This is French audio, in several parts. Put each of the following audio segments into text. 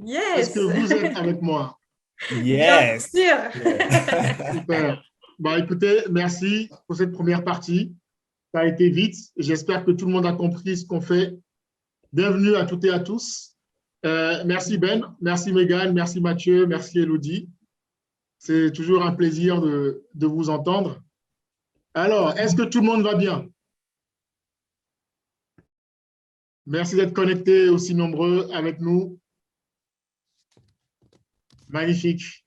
Est-ce que Yes, vous êtes avec moi? bien Yes. sûr. Yeah. Super. Bah, écoutez, merci pour cette première partie. Ça a été vite. J'espère que tout le monde a compris ce qu'on fait. Bienvenue à toutes et à tous. Merci Ben, merci Megan, merci Mathieu, merci Elodie. C'est toujours un plaisir de vous entendre. Alors, est-ce que tout le monde va bien? Merci d'être connectés aussi nombreux avec nous. Magnifique.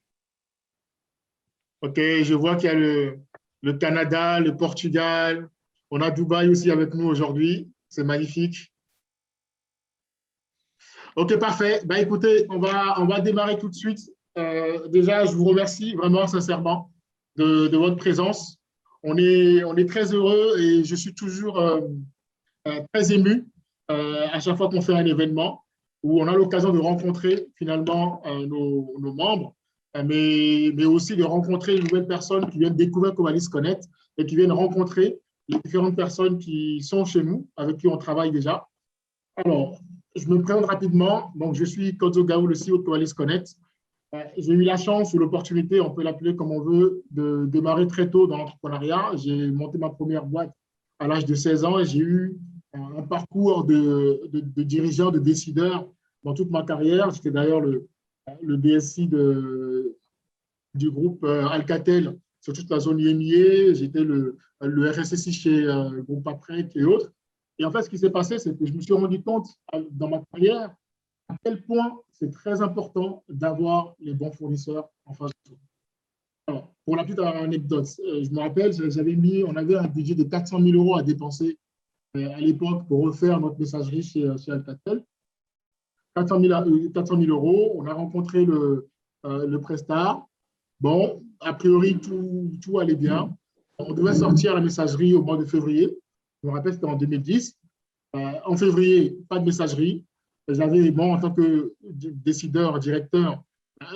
OK, je vois qu'il y a le Canada, le Portugal. On a Dubaï aussi avec nous aujourd'hui. C'est magnifique. OK, parfait. Ben, écoutez, on va démarrer tout de suite. Déjà, je vous remercie vraiment sincèrement de votre présence. On est très heureux et je suis toujours très ému à chaque fois qu'on fait un événement où on a l'occasion de rencontrer finalement nos membres, mais aussi de rencontrer une nouvelle personne qui viennent découvrir Covalis Connect et qui viennent rencontrer les différentes personnes qui sont chez nous, avec qui on travaille déjà. Alors, je me présente rapidement. Donc, je suis Kozo Gaou, le CEO de Covalis Connect. J'ai eu la chance ou l'opportunité, on peut l'appeler comme on veut, de démarrer très tôt dans l'entrepreneuriat. J'ai monté ma première boîte à l'âge de 16 ans et j'ai eu un parcours de dirigeant, de décideur dans toute ma carrière. J'étais d'ailleurs le DSI du groupe Alcatel sur toute la zone IMIA. J'étais le RSSI chez le groupe Paprec et autres. Et en fait, ce qui s'est passé, c'est que je me suis rendu compte dans ma carrière à quel point c'est très important d'avoir les bons fournisseurs en face de toi. Alors, pour la petite anecdote, je me rappelle, on avait un budget de 400 000 euros à dépenser à l'époque pour refaire notre messagerie chez Alcatel. 400 000 euros, on a rencontré le prestat. Bon, a priori, tout allait bien. On devait sortir la messagerie au mois de février. Je me rappelle, c'était en 2010. En février, pas de messagerie. J'avais, bon, en tant que décideur, directeur,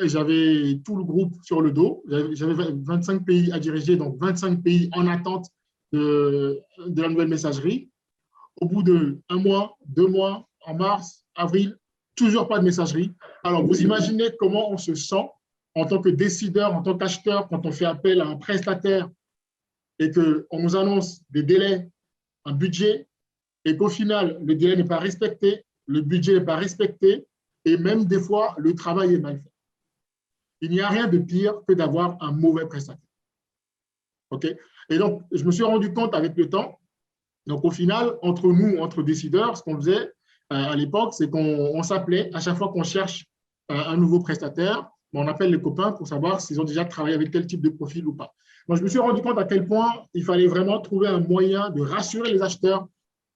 j'avais tout le groupe sur le dos. J'avais 25 pays à diriger, donc 25 pays en attente de la nouvelle messagerie. Au bout d'un mois, 2 mois, en mars, avril, toujours pas de messagerie. Alors, vous imaginez comment on se sent en tant que décideur, en tant qu'acheteur, quand on fait appel à un prestataire et qu'on nous annonce des délais, un budget, et qu'au final, le délai n'est pas respecté, le budget n'est pas respecté, et même des fois, le travail est mal fait. Il n'y a rien de pire que d'avoir un mauvais prestataire. OK? Et donc, je me suis rendu compte avec le temps, donc au final, entre nous, entre décideurs, ce qu'on faisait à l'époque, c'est qu'on s'appelait à chaque fois qu'on cherche un nouveau prestataire, on appelle les copains pour savoir s'ils ont déjà travaillé avec tel type de profil ou pas. Donc, je me suis rendu compte à quel point il fallait vraiment trouver un moyen de rassurer les acheteurs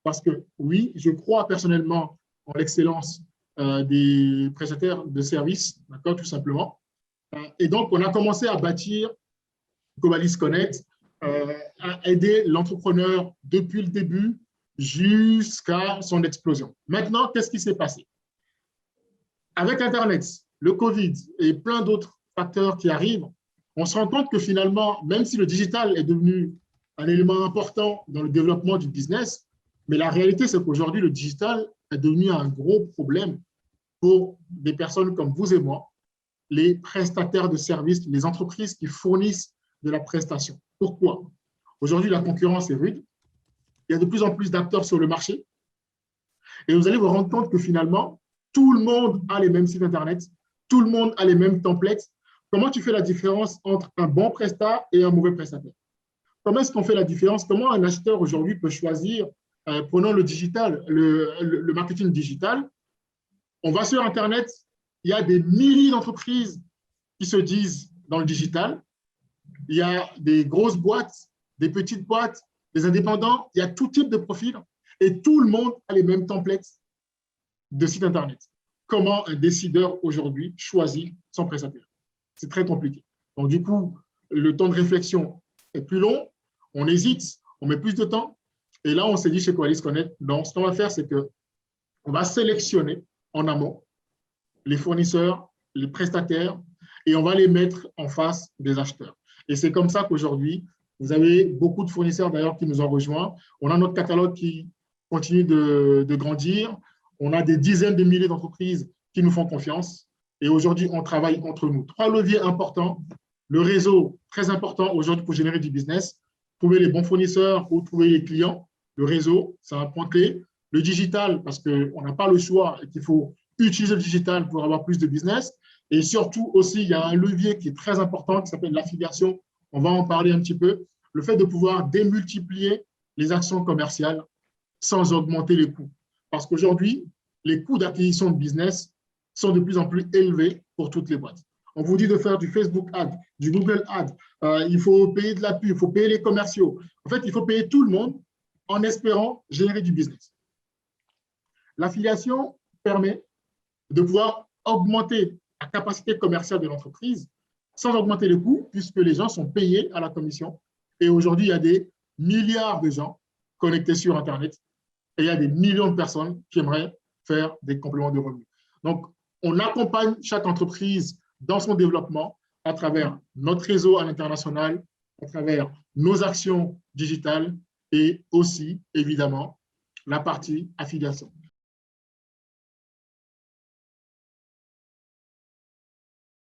parce que oui, je crois personnellement en l'excellence des prestataires de services, d'accord, tout simplement. Et donc, on a commencé à bâtir Covalis Connect, à aider l'entrepreneur depuis le début jusqu'à son explosion. Maintenant, qu'est-ce qui s'est passé? Avec Internet, le Covid et plein d'autres facteurs qui arrivent, on se rend compte que finalement, même si le digital est devenu un élément important dans le développement du business, mais la réalité, c'est qu'aujourd'hui, le digital est devenu un gros problème pour des personnes comme vous et moi, les prestataires de services, les entreprises qui fournissent de la prestation. Pourquoi? Aujourd'hui, la concurrence est rude. Il y a de plus en plus d'acteurs sur le marché. Et vous allez vous rendre compte que finalement, tout le monde a les mêmes sites Internet, tout le monde a les mêmes templates. Comment tu fais la différence entre un bon prestat et un mauvais prestataire? Comment est-ce qu'on fait la différence? Comment un acheteur aujourd'hui peut choisir, prenons le digital, le marketing digital? On va sur Internet, il y a des milliers d'entreprises qui se disent dans le digital. Il y a des grosses boîtes, des petites boîtes, des indépendants, il y a tout type de profil et tout le monde a les mêmes templates de site Internet. Comment un décideur aujourd'hui choisit son prestataire? C'est très compliqué. Donc, du coup, le temps de réflexion est plus long, on hésite, on met plus de temps. Et là, on s'est dit chez Covalis Connect, donc ce qu'on va faire, c'est qu'on va sélectionner en amont les fournisseurs, les prestataires, et on va les mettre en face des acheteurs. Et c'est comme ça qu'aujourd'hui, vous avez beaucoup de fournisseurs d'ailleurs qui nous ont rejoints. On a notre catalogue qui continue de grandir. On a des dizaines de milliers d'entreprises qui nous font confiance. Et aujourd'hui, on travaille entre nous. 3 leviers importants. Le réseau, très important aujourd'hui pour générer du business. Trouver les bons fournisseurs ou trouver les clients. Le réseau, c'est un point clé. Le digital, parce qu'on n'a pas le choix et qu'il faut utiliser le digital pour avoir plus de business. Et surtout aussi, il y a un levier qui est très important qui s'appelle l'affiliation. On va en parler un petit peu. Le fait de pouvoir démultiplier les actions commerciales sans augmenter les coûts. Parce qu'aujourd'hui, les coûts d'acquisition de business sont de plus en plus élevés pour toutes les boîtes. On vous dit de faire du Facebook Ad, du Google Ad, il faut payer de la pub, il faut payer les commerciaux. En fait, il faut payer tout le monde en espérant générer du business. L'affiliation permet de pouvoir augmenter la capacité commerciale de l'entreprise sans augmenter les coûts, puisque les gens sont payés à la commission. Et aujourd'hui, il y a des milliards de gens connectés sur Internet et il y a des millions de personnes qui aimeraient faire des compléments de revenus. Donc, on accompagne chaque entreprise dans son développement à travers notre réseau à l'international, à travers nos actions digitales et aussi, évidemment, la partie affiliation.